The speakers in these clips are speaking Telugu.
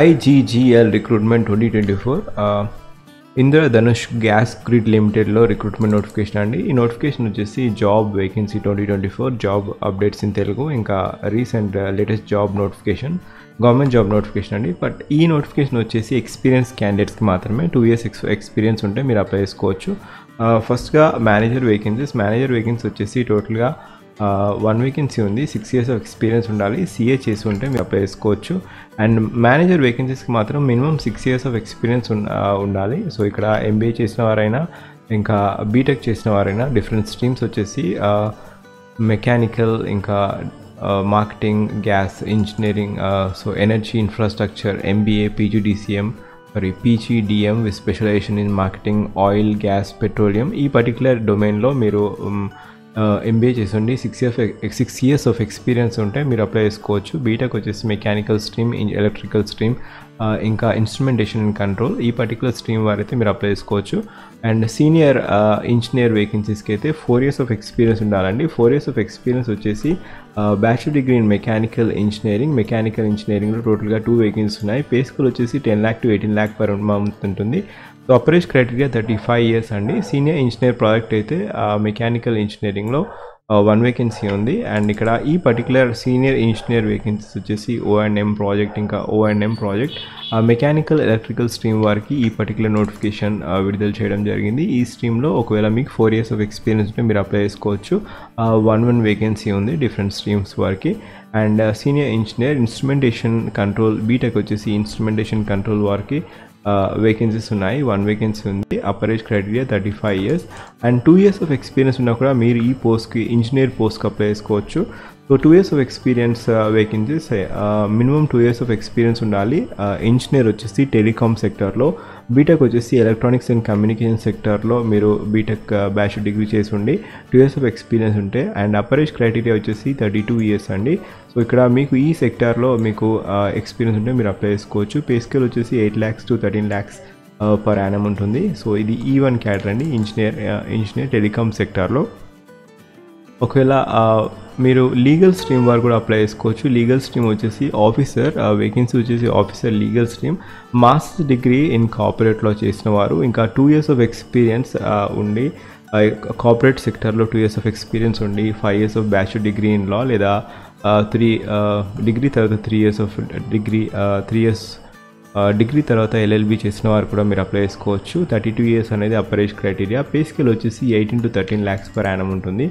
IGGL recruitment 2024 Indradhanush gas grid లిమిటెడ్లో రిక్రూట్మెంట్ నోటిఫికేషన్ అండి. ఈ నోటిఫికేషన్ వచ్చేసి job vacancy 2024 job updates in Telugu, ఇంకా recent latest job notification, government job notification అండి. బట్ ఈ నోటిఫికేషన్ వచ్చేసి ఎక్స్పీరియన్స్ క్యాండిడేట్స్కి మాత్రమే. 2 years ఎక్స్పీరియన్స్ ఉంటే మీరు అప్లై చేసుకోవచ్చు. ఫస్ట్గా మేనేజర్ వేకెన్సీ వచ్చేసి టోటల్గా 1 వేకెన్సీ ఉంది. 6 years ఎక్స్పీరియన్స్ ఉండాలి. CA చేసి ఉంటే మీరు అప్లై చేసుకోవచ్చు. అండ్ మేనేజర్ వేకెన్సీస్కి మాత్రం మినిమం 6 years ఎక్స్పీరియన్స్ ఉండాలి. సో ఇక్కడ MBA చేసిన వారైనా ఇంకా బీటెక్ చేసిన వారైనా, డిఫరెంట్ స్ట్రీమ్స్ వచ్చేసి మెకానికల్, ఇంకా marketing, gas engineering, so energy infrastructure, MBA, PGDM with specialisation in marketing, oil, gas, petroleum. ఈ పర్టికులర్ డొమైన్లో మీరు MBA చేసండి. 6 years ఎక్స్పీరియన్స్ ఉంటే మీరు అప్లై చేసుకోవచ్చు. బీటెక్ వచ్చేసి మెకానికల్ స్ట్రీమ్, ఎలక్ట్రికల్ స్ట్రీమ్, ఇంకా ఇన్స్ట్రుమెంటేషన్ అండ్ కంట్రోల్, ఈ పర్టికులర్ స్ట్రీమ్ వారైతే మీరు అప్లై చేసుకోవచ్చు. అండ్ సీనియర్ ఇంజనీర్ వేకెన్సీస్కి అయితే 4 years ఎక్స్పీరియన్స్ ఉండాలండి. 4 years ఎక్స్పీరియన్స్ వచ్చేసి బ్యాచిలర్ డిగ్రీ ఇన్ మెకానికల్ ఇంజనీరింగ్లో టోటల్గా 2 వేకెన్సీస్ ఉన్నాయి. పే స్కేల్ వచ్చేసి 10 lakh to 18 lakh per month ఉంటుంది. సో అప్రోచ్ క్రైటీరియా 35 years అండి. సీనియర్ ఇంజనీర్ ప్రాజెక్ట్ అయితే మెకానికల్ ఇంజనీరింగ్లో 1 వేకెన్సీ ఉంది. అండ్ ఇక్కడ ఈ పర్టికులర్ సీనియర్ ఇంజనీర్ వేకెన్సీస్ వచ్చేసి O&M ప్రాజెక్ట్, ఇంకా O&M project, mechanical, electrical stream వారికి ఈ పర్టికులర్ నోటిఫికేషన్ విడుదల చేయడం జరిగింది. ఈ స్ట్రీమ్లో ఒకవేళ మీకు 4 years ఎక్స్పీరియన్స్ ఉంటే మీరు అప్లై చేసుకోవచ్చు. 1 వేకెన్సీ ఉంది డిఫరెంట్ స్ట్రీమ్స్ వారికి. And senior engineer instrumentation control, B Tech వచ్చేసి ఇన్స్ట్రుమెంటేషన్ కంట్రోల్ వారికి వేకెన్సీస్ ఉన్నాయి. 1 వేకెన్సీ ఉంది. Upper age criteria 35 years. And 2 years experience ఉన్నా కూడా మీరు ఈ పోస్ట్కి, ఇంజనీర్ పోస్ట్కి అప్లై చేసుకోవచ్చు. So 2 years experience vacancies, minimum 2 years experience ఉండాలి. ఇంజనీర్ వచ్చేసి టెలికామ్ సెక్టర్లో, బీటెక్ వచ్చేసి ఎలక్ట్రానిక్స్ అండ్ కమ్యూనికేషన్ సెక్టర్లో మీరు బీటెక్ బ్యాచిలర్ డిగ్రీ చేసి ఉండి 2 years ఎక్స్పీరియన్స్ ఉంటే. అండ్ అప్పర్ ఏజ్ క్రైటీరియా వచ్చేసి 32 years అండి. సో ఇక్కడ మీకు ఈ సెక్టార్లో మీకు ఎక్స్పీరియన్స్ ఉంటే మీరు అప్లై చేసుకోవచ్చు. పే స్కేల్ వచ్చేసి 8 lakhs to 13 lakhs per annum ఉంటుంది. సో ఇది E1 క్యాడర్ అండి, ఇంజనీర్ టెలికామ్ సెక్టార్లో. ఒకవేళ మీరు లీగల్ స్ట్రీమ్ వారు కూడా అప్లై చేసుకోవచ్చు. లీగల్ స్ట్రీమ్ వచ్చేసి ఆఫీసర్, వేకెన్సీ వచ్చేసి officer legal stream, masters degree in కార్పొరేట్లో చేసిన వారు, ఇంకా 2 years ఎక్స్పీరియన్స్ ఉండి కార్పొరేట్ సెక్టర్లో 2 years ఎక్స్పీరియన్స్ ఉండి, 5 years బ్యాచులర్ డిగ్రీ ఇన్ లా, లేదా 3 డిగ్రీ తర్వాత 3 years డిగ్రీ, 3 years డిగ్రీ తర్వాత LLB చేసిన వారు కూడా మీరు అప్లై చేసుకోవచ్చు. 32 years అనేది upper age criteria. Pay scale వచ్చేసి 18 to 13 lakhs per annum ఉంటుంది.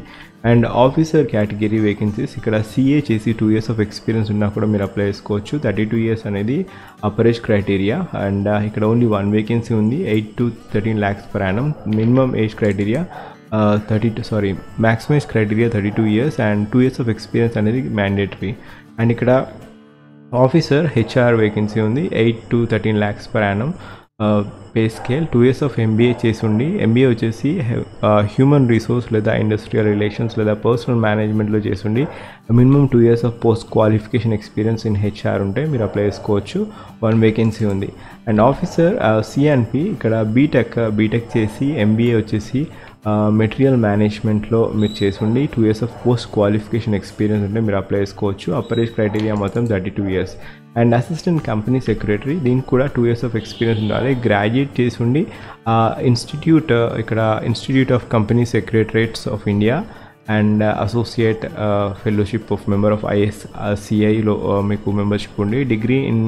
అండ్ ఆఫీసర్ కేటగిరీ వేకెన్సీస్, ఇక్కడ CA చేసి 2 years ఎక్స్పీరియన్స్ ఉన్నా కూడా మీరు అప్లై చేసుకోవచ్చు. 32 years అనేది అప్పర్ ఏజ్ క్రైటీరియా. అండ్ ఇక్కడ ఓన్లీ 1 వేకెన్సీ ఉంది. 8 to 13 lakhs per annum. Minimum age criteria maximum age criteria 32 years. And 2 years experience అనేది మ్యాండేటరీ. అండ్ ఇక్కడ ఆఫీసర్ HR వేకెన్సీ ఉంది. 8 to 13 lakhs per annum pay scale. 2 years MBA చేసి ఉండి, MBA వచ్చేసి హ్యూమన్ రిసోర్స్ లేదా ఇండస్ట్రియల్ రిలేషన్స్ లేదా పర్సనల్ మేనేజ్మెంట్లో చేసి ఉండి, minimum 2 years post qualification experience in HR ఉంటే మీరు అప్లై చేసుకోవచ్చు. 1 వేకెన్సీ ఉంది. అండ్ ఆఫీసర్ CNP, ఇక్కడ బీటెక్ చేసి MBA వచ్చేసి మెటీరియల్ మేనేజ్మెంట్లో మీరు చేసి ఉండి 2 years పోస్ట్ క్వాలిఫికేషన్ ఎక్స్పీరియన్స్ ఉంటే మీరు అప్లై చేసుకోవచ్చు. అప్పర్ ఏజ్ క్రైటీరియా మొత్తం 32 years. And assistant company secretary, దీనికి కూడా 2 years ఎక్స్పీరియన్స్ ఉండాలి. గ్రాడ్యుయేట్ చేసి ఉండి institute of company secretariats of India and associate fellowship of member of ISCIలో మీకు మెంబర్షిప్ ఉండి, degree in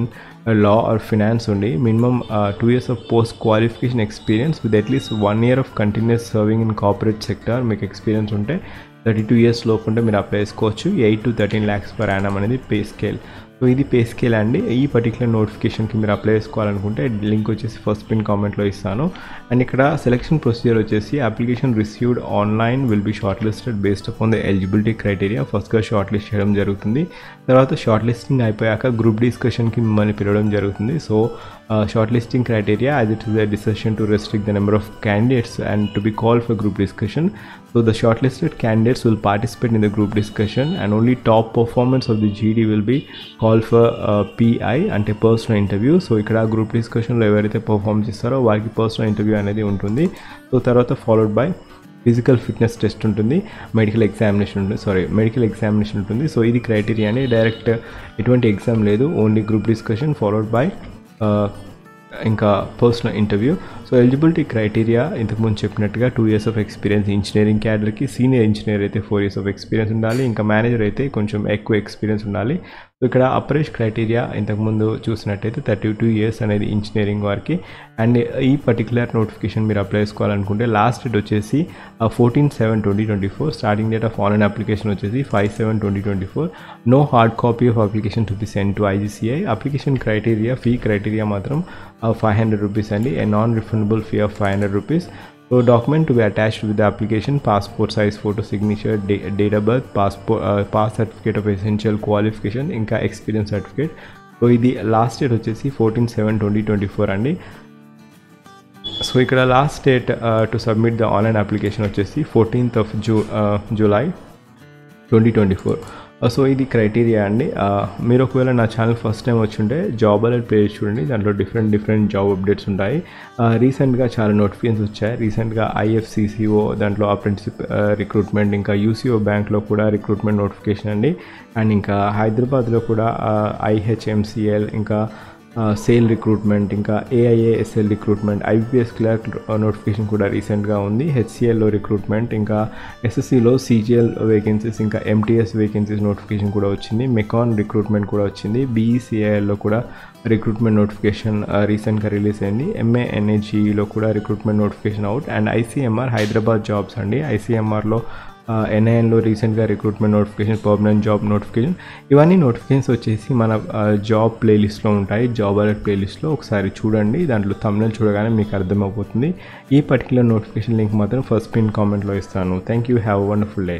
law or finance ఉండి, minimum 2 years post qualification experience with at least 1 year continuous serving in corporate sector మీకు ఎక్స్పీరియన్స్ ఉంటే 32 years లోపు ఉంటే మీరు అప్లై చేసుకోవచ్చు. 8 to 13 lakhs per annum అనేది పే స్కేల్. సో ఇది పే స్కేల్ అండి. ఈ పర్టికులర్ నోటిఫికేషన్కి మీరు అప్లై చేసుకోవాలనుకుంటే లింక్ వచ్చేసి ఫస్ట్ పిన్ కామెంట్లో ఇస్తాను. అండ్ ఇక్కడ సెలెక్షన్ ప్రొసీజర్ వచ్చేసి application received online will be short listed based upon the eligibility criteria. ఫస్ట్గా షార్ట్ లిస్ట్ చేయడం జరుగుతుంది. తర్వాత షార్ట్ లిస్టింగ్ అయిపోయాక గ్రూప్ డిస్కషన్కి మిమ్మల్ని పిలవడం జరుగుతుంది. So short listing criteria, as it is a decision to restrict the number of candidates and to be called for group discussion. So the shortlisted candidates will participate in the group discussion and only top performance of the GD will be called for PI అంటే పర్సనల్ ఇంటర్వ్యూ. సో ఇక్కడ గ్రూప్ డిస్కషన్లో ఎవరైతే పర్ఫామ్ చేస్తారో వారికి పర్సనల్ ఇంటర్వ్యూ అనేది ఉంటుంది. సో తర్వాత followed by physical fitness test ఉంటుంది, మెడికల్ ఎగ్జామినేషన్ ఉంటుంది. సో ఇది క్రైటీరియా అండి. డైరెక్ట్ ఎటువంటి ఎగ్జామ్ లేదు, only group discussion followed by ఇంకా personal interview. So eligibility criteria ఇంతకుముందు చెప్పినట్టుగా 2 years ఆఫ్ ఎక్స్పీరియన్స్ ఇంజనీరింగ్ క్యాడర్కి, సీనియర్ ఇంజనీర్ అయితే 4 years ఆఫ్ ఎక్స్పీరియన్స్ ఉండాలి, ఇంకా మేనేజర్ అయితే కొంచెం ఎక్కువ ఎక్స్పీరియన్స్ ఉండాలి. సో ఇక్కడ అపరేష్ క్రైటీరియా ఇంతకుముందు చూసినట్టయితే 32 years అనేది ఇంజనీరింగ్ వారికి. అండ్ ఈ పర్టికులర్ నోటిఫికేషన్ మీరు అప్లై చేసుకోవాలనుకుంటే లాస్ట్ డేట్ వచ్చేసి 14/7/2024. Starting date of online application వచ్చేసి 5/7/2024. No hard copy of application to be send to IGCI. Application criteria, fee criteria మాత్రం 500 rupees అండి, a non-refundable fee of 500 rupees. So document to be attached with the application: passport size photo, signature, date of birth, pass certificate of essential qualification, ఇంకా experience certificate. సో ఇది లాస్ట్ డేట్ వచ్చేసి 14/7/2024 అండి. సో ఇక్కడ last date to submit the online application వచ్చేసి 14th of July 2024. సో ఇది క్రైటీరియా అండి. మీరు ఒకవేళ నా ఛానల్ ఫస్ట్ టైం వచ్చుంటే జాబ్ అలర్ట్ పేజ్ చూడండి, దాంట్లో డిఫరెంట్ జాబ్ అప్డేట్స్ ఉంటాయి. రీసెంట్గా చాలా నోటిఫికేషన్స్ వచ్చాయి. రీసెంట్గా IFCCO దాంట్లో అప్రెంటిస్షిప్ రిక్రూట్మెంట్, ఇంకా UCO బ్యాంక్లో కూడా రిక్రూట్మెంట్ నోటిఫికేషన్ అండి. అండ్ ఇంకా హైదరాబాద్లో కూడా IHMCL, ఇంకా సేల్ రిక్రూట్మెంట్, ఇంకా AIASL recruitment, IBPS clerk notification కూడా రీసెంట్గా ఉంది. HCLలో రిక్రూట్మెంట్, ఇంకా SSCలో CGL వేకెన్సీస్, ఇంకా MTS వేకెన్సీస్ నోటిఫికేషన్ కూడా వచ్చింది. మెకాన్ రిక్రూట్మెంట్ కూడా వచ్చింది. BECILలో కూడా రిక్రూట్మెంట్ నోటిఫికేషన్ రీసెంట్గా రిలీజ్ అయింది. MANAGEలో కూడా recruitment notification out. And ICMR Hyderabad jobs అండి. ICMRలో NINలో రీసెంట్గా recruitment notification, permanent job notification, ఇవన్నీ నోటిఫికేషన్స్ వచ్చేసి మన జాబ్ ప్లేలిస్ట్లో ఉంటాయి. జాబ్ అలర్ట్ ప్లేలిస్ట్లో ఒకసారి చూడండి, దాంట్లో థంబ్నెయిల్ చూడగానే మీకు అర్థమైపోతుంది. ఈ పర్టికులర్ నోటిఫికేషన్ లింక్ మాత్రం ఫస్ట్ పిన్ కామెంట్లో ఇస్తాను. Thank you, have a wonderful day.